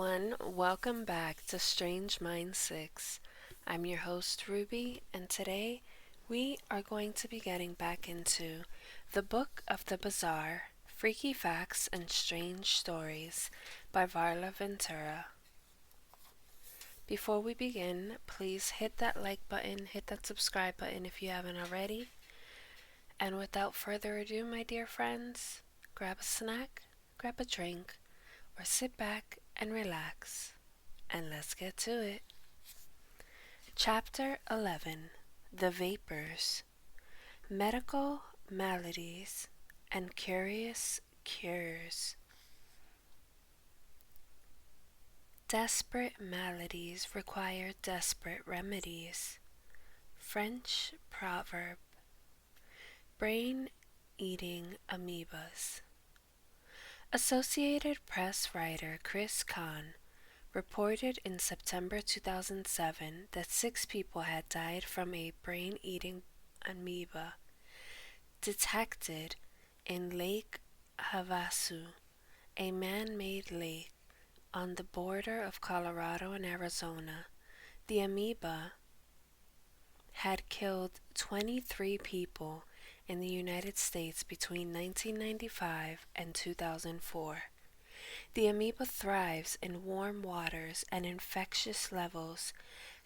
everyone, welcome back to Strange Mind 6. I'm your host Ruby, and today we are going to be getting back into The Book of the Bizarre, Freaky Facts and Strange Stories by Varla Ventura. Before we begin, please hit that like button, hit that subscribe button if you haven't already. And without further ado, my dear friends, grab a snack, grab a drink, or sit back and relax, and let's get to it. Chapter 11: The Vapors, Medical Maladies and Curious Cures. Desperate maladies require desperate remedies. French proverb. Brain-eating amoebas. Associated Press writer Chris Kahn reported in September 2007 that 6 people had died from a brain-eating amoeba detected in Lake Havasu, a man-made lake on the border of Colorado and Arizona. The amoeba had killed 23 people in the United States between 1995 and 2004. The amoeba thrives in warm waters, and infectious levels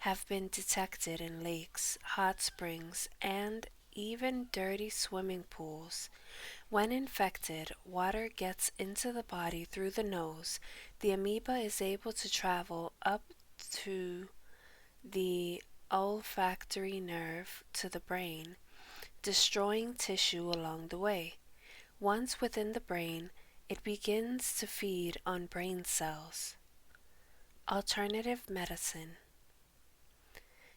have been detected in lakes, hot springs, and even dirty swimming pools. When infected, water gets into the body through the nose. The amoeba is able to travel up to the olfactory nerve to the brain, destroying tissue along the way. Once within the brain, it begins to feed on brain cells. Alternative medicine.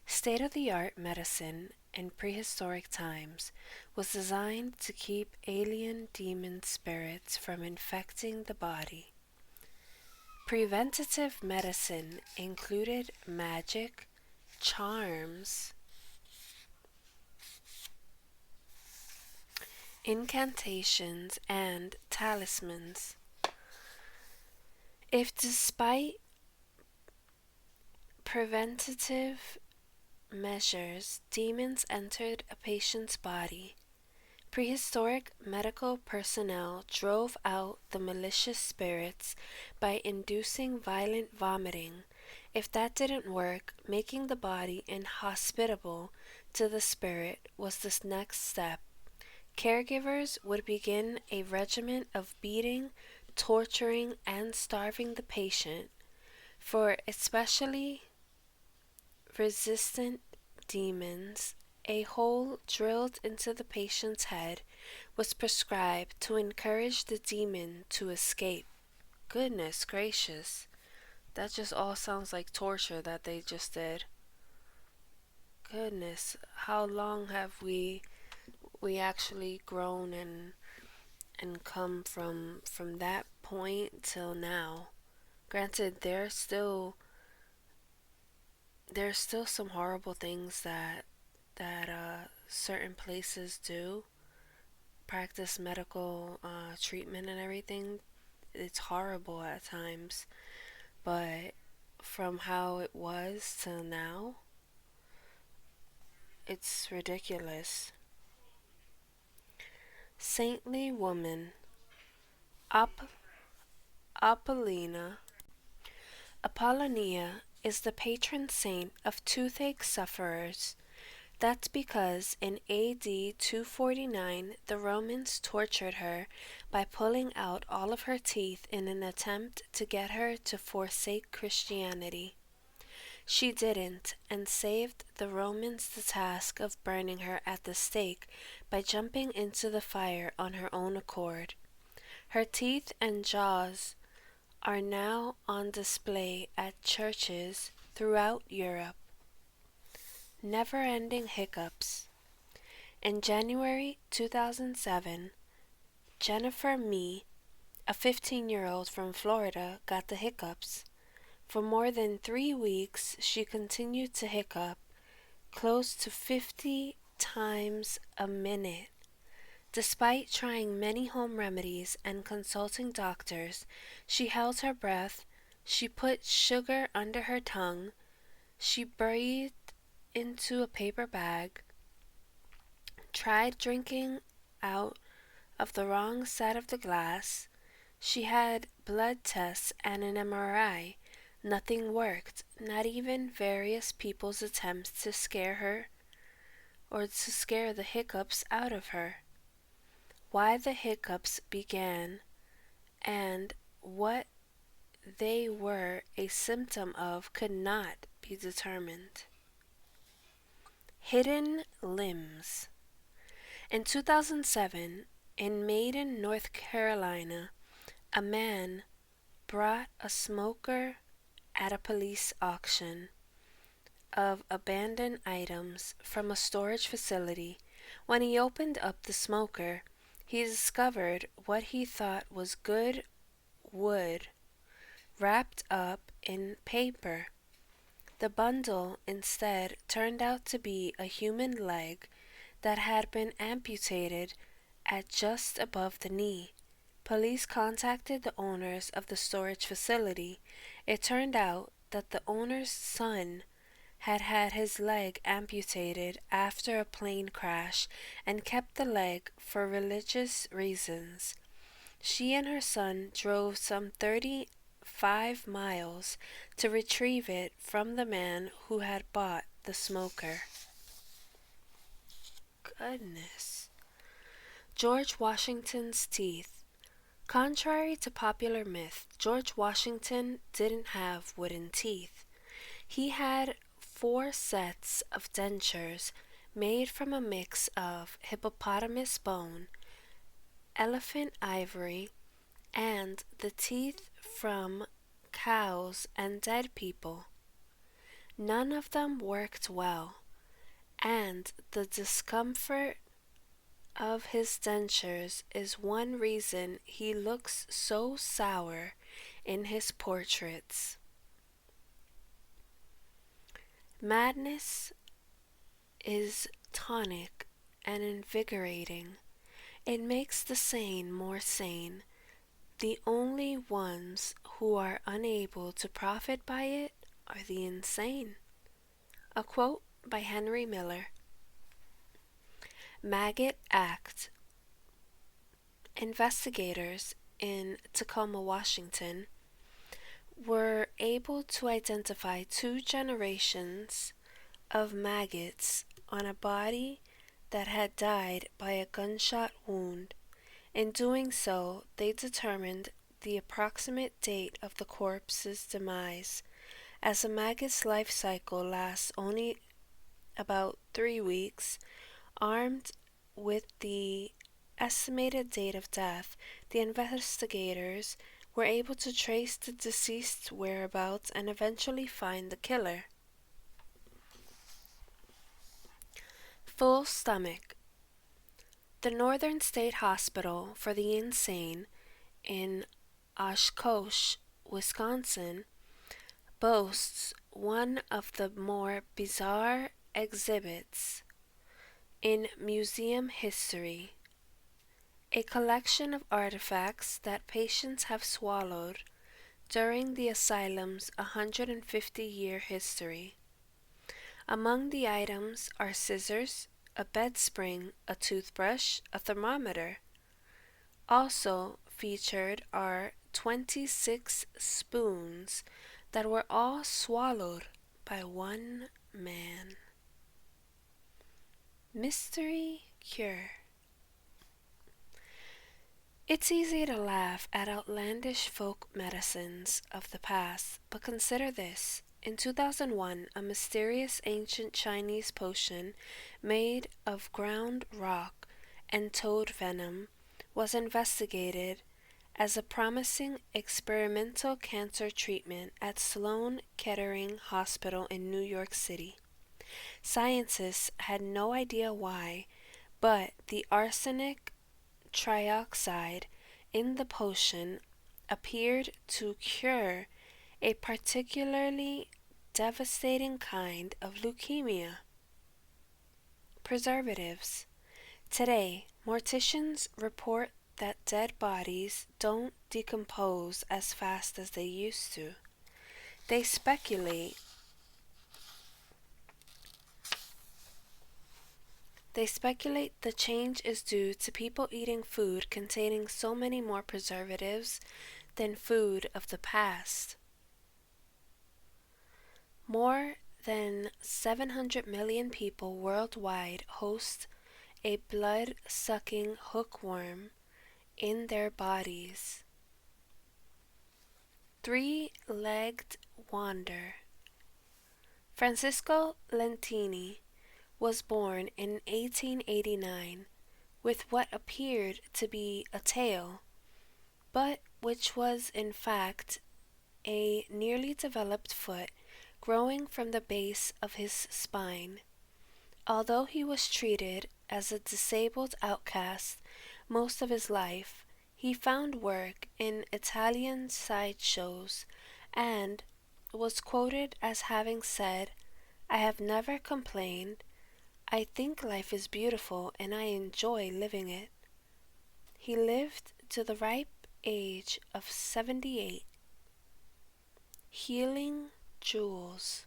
State-of-the-art medicine in prehistoric times was designed to keep alien demon spirits from infecting the body. Preventative medicine included magic, charms, incantations, and talismans. If despite preventative measures demons entered a patient's body, prehistoric medical personnel drove out the malicious spirits by inducing violent vomiting. If that didn't work, making the body inhospitable to the spirit was the next step. Caregivers would begin a regimen of beating, torturing, and starving the patient. For especially resistant demons, a hole drilled into the patient's head was prescribed to encourage the demon to escape. Goodness gracious. That just all sounds like torture that they just did. Goodness, how long have we actually grown and come from that point till now? Granted, there's still some horrible things that certain places do practice medical treatment and everything. It's horrible at times, but from how it was till now, it's ridiculous. Saintly woman. Apollina. Apollonia is the patron saint of toothache sufferers. That's because in AD 249 the Romans tortured her by pulling out all of her teeth in an attempt to get her to forsake Christianity. She didn't, and saved the Romans the task of burning her at the stake by jumping into the fire on her own accord. Her teeth and jaws are now on display at churches throughout Europe. Never-ending hiccups. In January 2007, Jennifer Mee, a 15-year-old from Florida, got the hiccups. For more than 3 weeks, she continued to hiccup close to 50 times a minute. Despite trying many home remedies and consulting doctors, she held her breath She put sugar under her tongue. She breathed into a paper bag, tried drinking out of the wrong side of the glass. She had blood tests and an MRI. Nothing worked, not even various people's attempts to scare her or to scare the hiccups out of her. Why the hiccups began and what they were a symptom of could not be determined. Hidden limbs. In 2007, in Maiden, North Carolina, a man brought a smoker at a police auction of abandoned items from a storage facility. When he opened up the smoker, he discovered what he thought was good wood wrapped up in paper. The bundle instead turned out to be a human leg that had been amputated at just above the knee. Police contacted the owners of the storage facility. It turned out that the owner's son had had his leg amputated after a plane crash and kept the leg for religious reasons. She and her son drove some 35 miles to retrieve it from the man who had bought the smoker. Goodness. George Washington's teeth. Contrary to popular myth, George Washington didn't have wooden teeth. He had 4 sets of dentures made from a mix of hippopotamus bone, elephant ivory, and the teeth from cows and dead people. None of them worked well, and the discomfort of his dentures is one reason he looks so sour in his portraits. Madness is tonic and invigorating. It makes the sane more sane. The only ones who are unable to profit by it are the insane. A quote by Henry Miller. Maggot Act. Investigators in Tacoma, Washington, were able to identify 2 generations of maggots on a body that had died by a gunshot wound. In doing so, they determined the approximate date of the corpse's demise. As a maggot's life cycle lasts only about 3 weeks, armed with the estimated date of death, the investigators were able to trace the deceased's whereabouts and eventually find the killer. Full stomach. The Northern State Hospital for the Insane in Oshkosh, Wisconsin, boasts one of the more bizarre exhibits in museum history, a collection of artifacts that patients have swallowed during the asylum's 150-year history. Among the items are scissors, a bed spring, a toothbrush, a thermometer. Also featured are 26 spoons that were all swallowed by one man. Mystery cure. It's easy to laugh at outlandish folk medicines of the past, but consider this. In 2001, a mysterious ancient Chinese potion made of ground rock and toad venom was investigated as a promising experimental cancer treatment at Sloane-Kettering Hospital in New York City. Scientists had no idea why, but the arsenic trioxide in the potion appeared to cure a particularly devastating kind of leukemia. Preservatives. Today, morticians report that dead bodies don't decompose as fast as they used to. They speculate They speculate the change is due to people eating food containing so many more preservatives than food of the past. More than 700 million people worldwide host a blood-sucking hookworm in their bodies. Three-legged wonder. Francisco Lentini was born in 1889 with what appeared to be a tail, but which was in fact a nearly developed foot growing from the base of his spine. Although he was treated as a disabled outcast most of his life, he found work in Italian sideshows and was quoted as having said, "I have never complained. I think life is beautiful and I enjoy living it." He lived to the ripe age of 78. Healing jewels.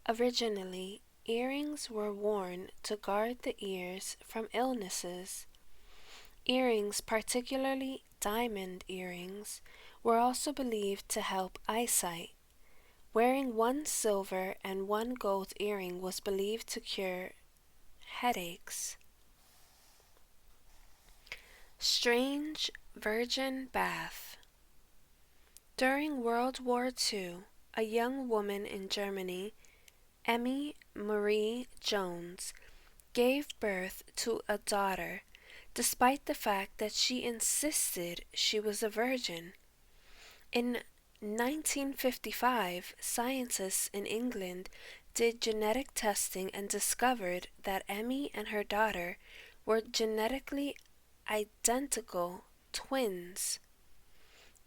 Originally, earrings were worn to guard the ears from illnesses. Earrings, particularly diamond earrings, were also believed to help eyesight. Wearing one silver and one gold earring was believed to cure headaches. Strange virgin bath. During World War II, a young woman in Germany, Emmy Marie Jones, gave birth to a daughter, despite the fact that she insisted she was a virgin. In 1955, scientists in England did genetic testing and discovered that Emmy and her daughter were genetically identical twins.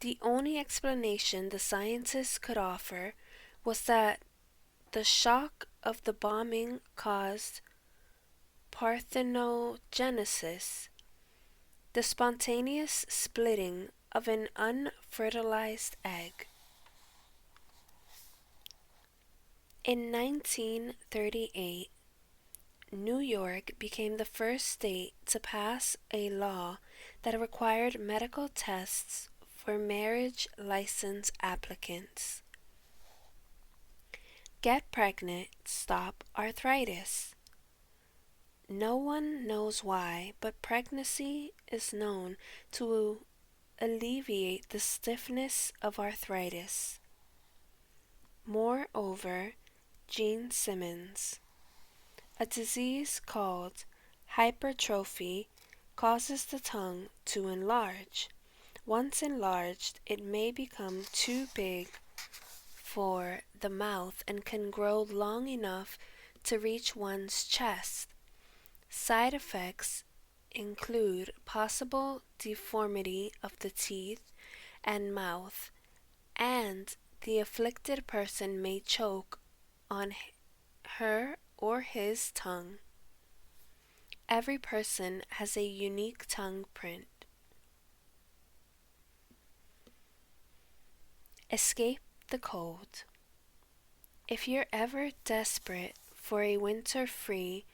The only explanation the scientists could offer was that the shock of the bombing caused parthenogenesis, the spontaneous splitting of an unfertilized egg. In 1938, New York became the first state to pass a law that required medical tests for marriage license applicants. Get pregnant, stop arthritis. No one knows why, but pregnancy is known to alleviate the stiffness of arthritis. Moreover, Gene Simmons, a disease called hypertrophy, causes the tongue to enlarge. Once enlarged, it may become too big for the mouth and can grow long enough to reach one's chest. Side effects include possible deformity of the teeth and mouth, and the afflicted person may choke on her or his tongue. Every person has a unique tongue print. Escape the cold. If you're ever desperate for a winter free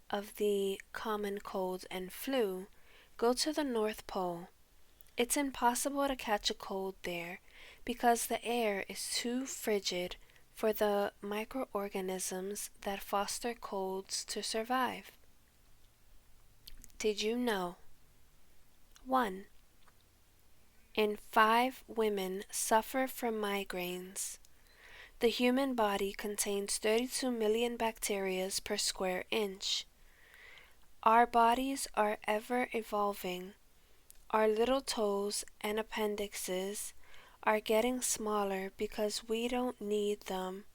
of the common cold and flu, go to the North Pole. It's impossible to catch a cold there because the air is too frigid for the microorganisms that foster colds to survive. Did you know? 1. In 5 women suffer from migraines. The human body contains 32 million bacteria per square inch. Our bodies are ever evolving. Our little toes and appendixes are getting smaller because we don't need them,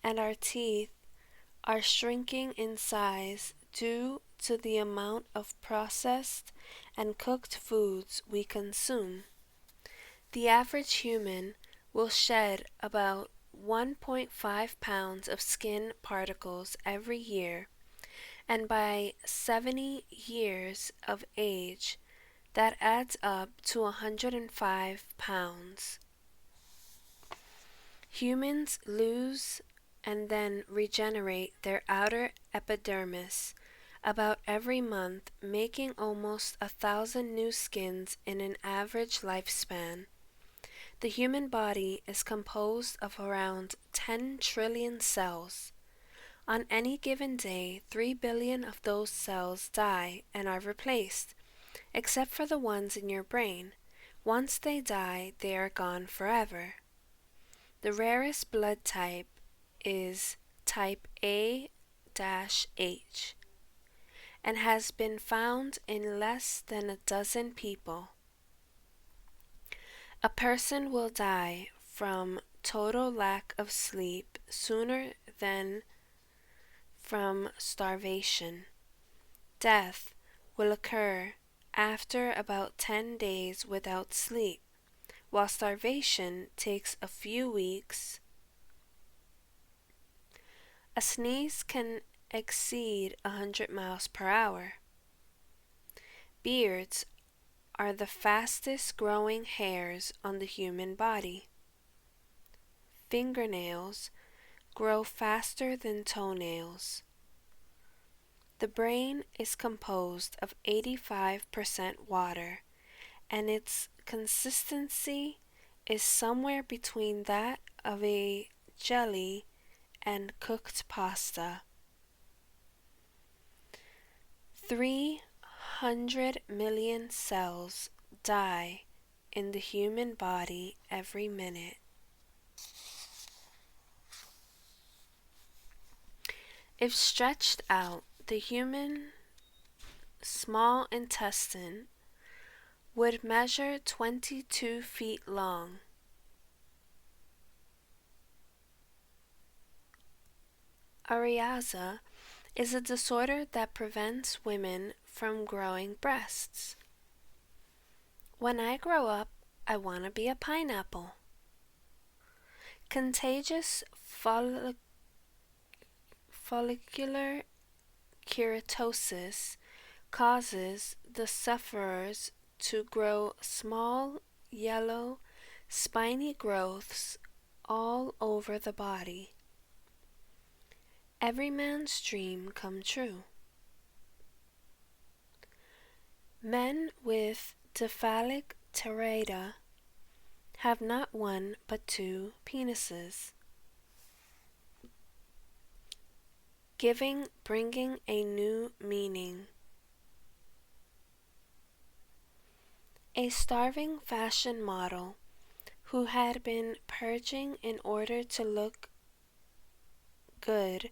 and our teeth are shrinking in size due to the amount of processed and cooked foods we consume. The average human will shed about 1.5 pounds of skin particles every year, and by 70 years of age, that adds up to 105 pounds. Humans lose and then regenerate their outer epidermis about every month, making almost 1,000 new skins in an average lifespan. The human body is composed of around 10 trillion cells. On any given day, 3 billion of those cells die and are replaced, except for the ones in your brain. Once they die, they are gone forever. The rarest blood type is type A-H and has been found in less than a dozen people. A person will die from total lack of sleep sooner than from starvation. Death will occur after about 10 days without sleep, while starvation takes a few weeks. A sneeze can exceed 100 miles per hour. Beards are the fastest growing hairs on the human body. Fingernails grow faster than toenails. The brain is composed of 85% water, and its consistency is somewhere between that of a jelly and cooked pasta. 300 million cells die in the human body every minute. If stretched out, the human small intestine would measure 22 feet long. Areata is a disorder that prevents women from growing breasts. When I grow up, I want to be a pineapple. Contagious follicular keratosis causes the sufferers to grow small, yellow, spiny growths all over the body. Every man's dream come true. Men with cephalic terata have not one but two penises, bringing a new meaning. A starving fashion model who had been purging in order to look good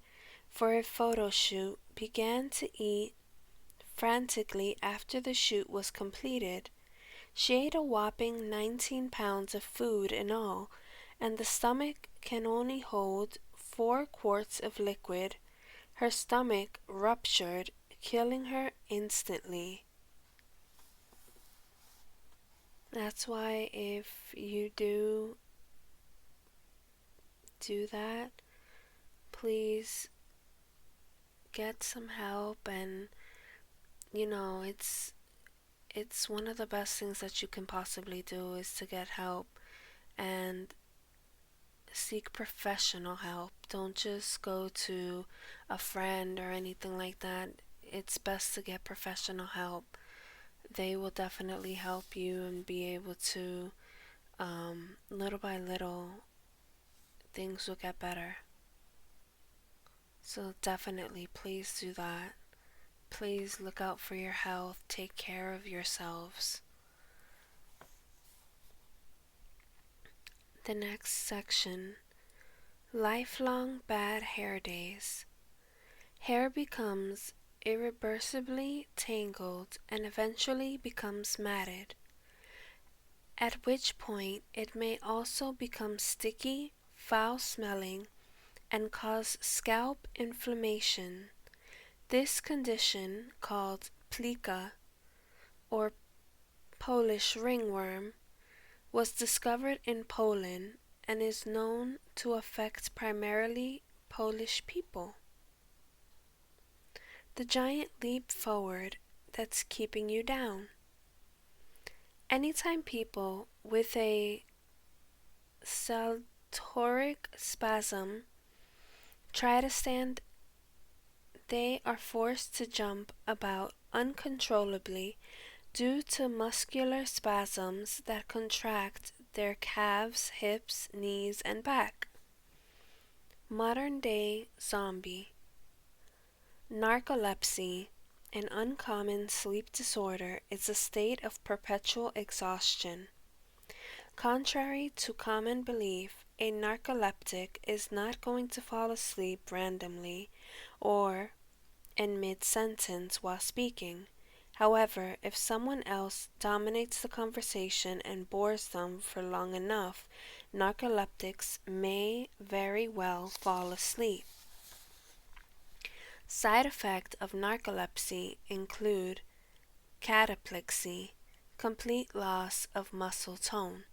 for a photo shoot began to eat frantically after the shoot was completed. She ate a whopping 19 pounds of food in all, and the stomach can only hold 4 quarts of liquid. Her stomach ruptured, killing her instantly. That's why if you do that, please get some help. And it's one of the best things that you can possibly do is to get help and seek professional help. Don't just go to a friend or anything like that. It's best to get professional help. They will definitely help you and be able to, little by little, things will get better. So definitely, please do that. Please look out for your health. Take care of yourselves. The next section, lifelong bad hair days. Hair becomes irreversibly tangled and eventually becomes matted, at which point it may also become sticky, foul-smelling, and cause scalp inflammation. This condition, called plica, or Polish ringworm, was discovered in Poland and is known to affect primarily Polish people. The giant leap forward that's keeping you down. Anytime people with a toric spasm try to stand, they are forced to jump about uncontrollably due to muscular spasms that contract their calves, hips, knees, and back. Modern day zombie. Narcolepsy, an uncommon sleep disorder, is a state of perpetual exhaustion. Contrary to common belief, a narcoleptic is not going to fall asleep randomly or in mid-sentence while speaking. However, if someone else dominates the conversation and bores them for long enough, narcoleptics may very well fall asleep. Side effects of narcolepsy include cataplexy, complete loss of muscle tone,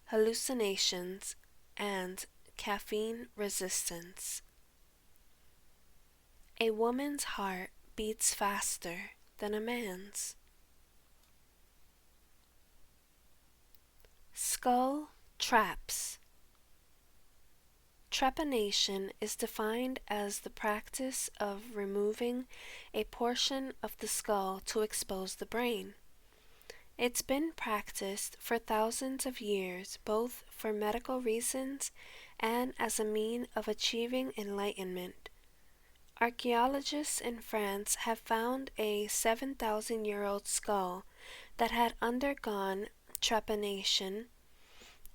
hallucinations, and caffeine resistance. A woman's heart beats faster than a man's. Skull traps. Trepanation is defined as the practice of removing a portion of the skull to expose the brain. It's been practiced for thousands of years, both for medical reasons and as a mean of achieving enlightenment. Archaeologists in France have found a 7,000-year-old skull that had undergone trepanation,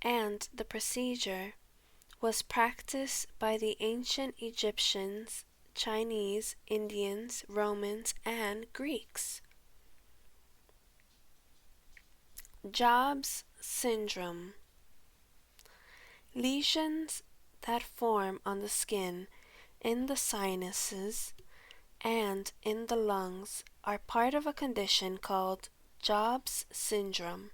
and the procedure was practiced by the ancient Egyptians, Chinese, Indians, Romans, and Greeks. Jobs syndrome. Lesions that form on the skin, in the sinuses, and in the lungs are part of a condition called Jobs syndrome,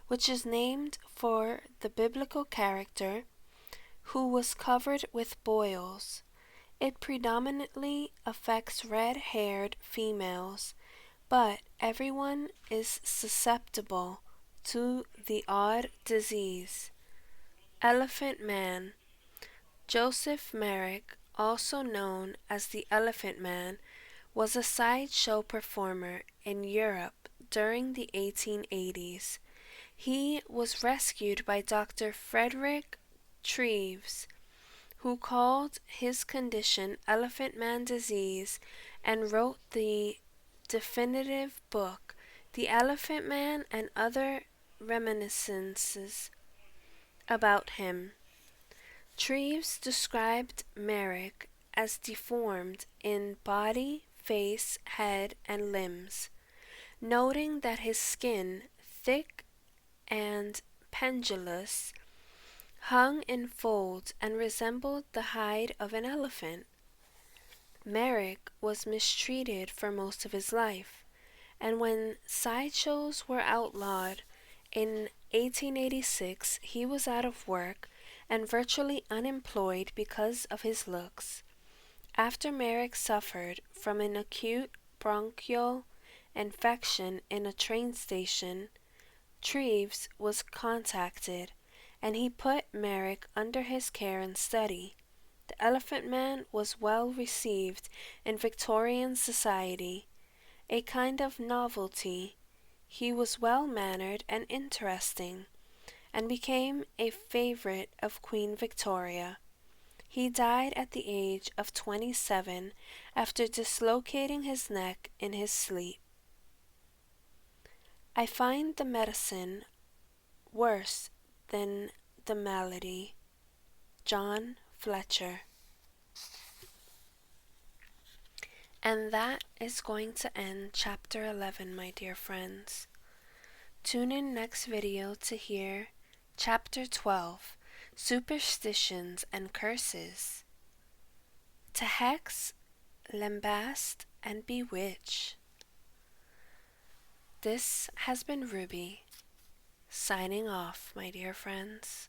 which is named for the biblical character who was covered with boils. It predominantly affects red-haired females, but everyone is susceptible to the odd disease. Elephant Man. Joseph Merrick, also known as the Elephant Man, was a sideshow performer in Europe during the 1880s. He was rescued by Dr. Frederick Treves, who called his condition Elephant Man disease and wrote the definitive book, The Elephant Man and Other Reminiscences about him. Treves described Merrick as deformed in body, face, head, and limbs, noting that his skin, thick and pendulous, hung in folds and resembled the hide of an elephant. Merrick was mistreated for most of his life, and when sideshows were outlawed in 1886, he was out of work and virtually unemployed because of his looks. After Merrick suffered from an acute bronchial infection in a train station, Treves was contacted, and he put Merrick under his care and study. The Elephant Man was well received in Victorian society, a kind of novelty. He was well-mannered and interesting, and became a favorite of Queen Victoria. He died at the age of 27 after dislocating his neck in his sleep. I find the medicine worse than the malady. John Fletcher. And that is going to end chapter 11, my dear friends. Tune in next video to hear chapter 12, Superstitions and Curses. To hex, lambast, and bewitch. This has been Ruby, signing off, my dear friends.